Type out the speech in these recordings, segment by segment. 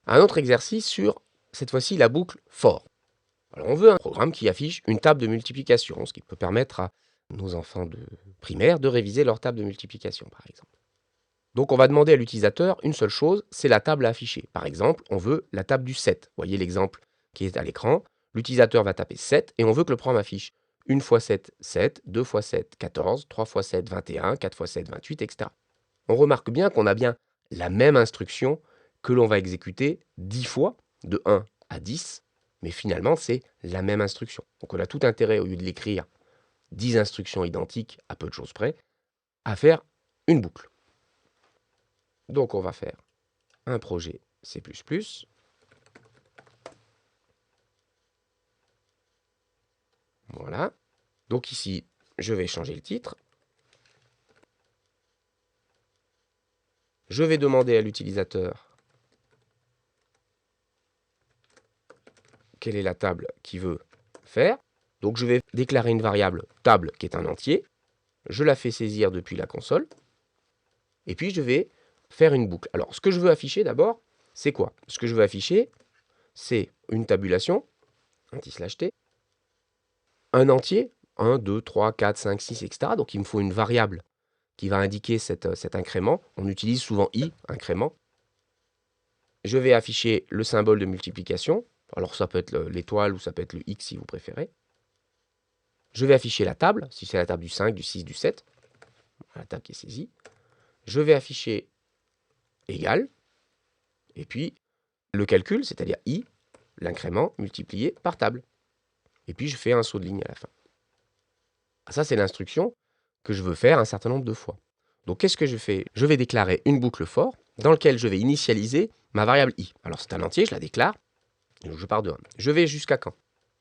Un autre exercice sur, cette fois-ci, la boucle for. Alors, on veut un programme qui affiche une table de multiplication, ce qui peut permettre à nos enfants de primaire de réviser leur table de multiplication, par exemple. Donc, on va demander à l'utilisateur une seule chose, c'est la table à afficher. Par exemple, on veut la table du 7. Vous voyez l'exemple qui est à l'écran. L'utilisateur va taper 7 et on veut que le programme affiche 1 x 7, 7, 2 x 7, 14, 3 x 7, 21, 4 x 7, 28, etc. On remarque bien qu'on a bien la même instruction que l'on va exécuter 10 fois, de 1 à 10, mais finalement, c'est la même instruction. Donc, on a tout intérêt, au lieu de l'écrire 10 instructions identiques, à peu de choses près, à faire une boucle. Donc, on va faire un projet C++. Voilà. Donc ici, je vais changer le titre. Je vais demander à l'utilisateur quelle est la table qu'il veut faire. Donc je vais déclarer une variable table qui est un entier. Je la fais saisir depuis la console. Et puis je vais faire une boucle. Alors ce que je veux afficher d'abord, c'est quoi? Ce que je veux afficher, c'est une tabulation, anti/t, un entier, 1, 2, 3, 4, 5, 6, etc. Donc il me faut une variable qui va indiquer cet incrément. On utilise souvent i, incrément. Je vais afficher le symbole de multiplication. Alors ça peut être l'étoile ou ça peut être le X si vous préférez. Je vais afficher la table, si c'est la table du 5, du 6, du 7. La table qui est saisie. Je vais afficher égal. Et puis le calcul, c'est-à-dire i, l'incrément multiplié par table. Et puis je fais un saut de ligne à la fin. Ça, c'est l'instruction que je veux faire un certain nombre de fois. Donc qu'est-ce que je fais? Je vais déclarer une boucle for dans laquelle je vais initialiser ma variable i. Alors c'est un entier, je la déclare. Donc je pars de 1. Je vais jusqu'à quand?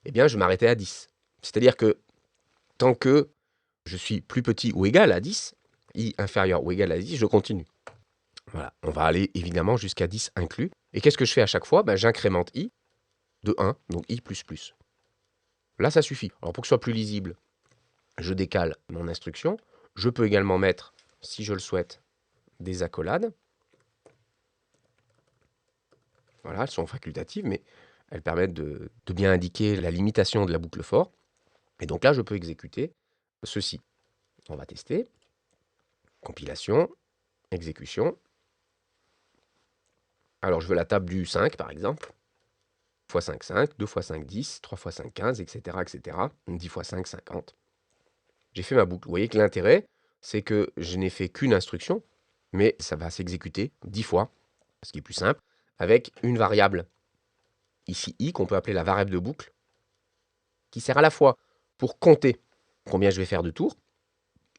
Eh bien, je vais m'arrêter à 10. C'est-à-dire que tant que je suis plus petit ou égal à 10, i inférieur ou égal à 10, je continue. Voilà, on va aller évidemment jusqu'à 10 inclus. Et qu'est-ce que je fais à chaque fois? J'incrémente i de 1, donc i++. Là, ça suffit. Alors pour que ce soit plus lisible, je décale mon instruction. Je peux également mettre, si je le souhaite, des accolades. Voilà, elles sont facultatives, mais elles permettent de bien indiquer la limitation de la boucle for. Et donc là, je peux exécuter ceci. On va tester. Compilation, exécution. Alors, je veux la table du 5, par exemple. x 5, 5, 2 x 5, 10, 3 x 5, 15, etc., etc. 10 x 5, 50. J'ai fait ma boucle. Vous voyez que l'intérêt, c'est que je n'ai fait qu'une instruction, mais ça va s'exécuter 10 fois, ce qui est plus simple, avec une variable, ici i, qu'on peut appeler la variable de boucle, qui sert à la fois pour compter combien je vais faire de tours,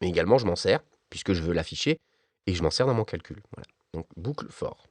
mais également je m'en sers, puisque je veux l'afficher, et je m'en sers dans mon calcul. Voilà. Donc, boucle for.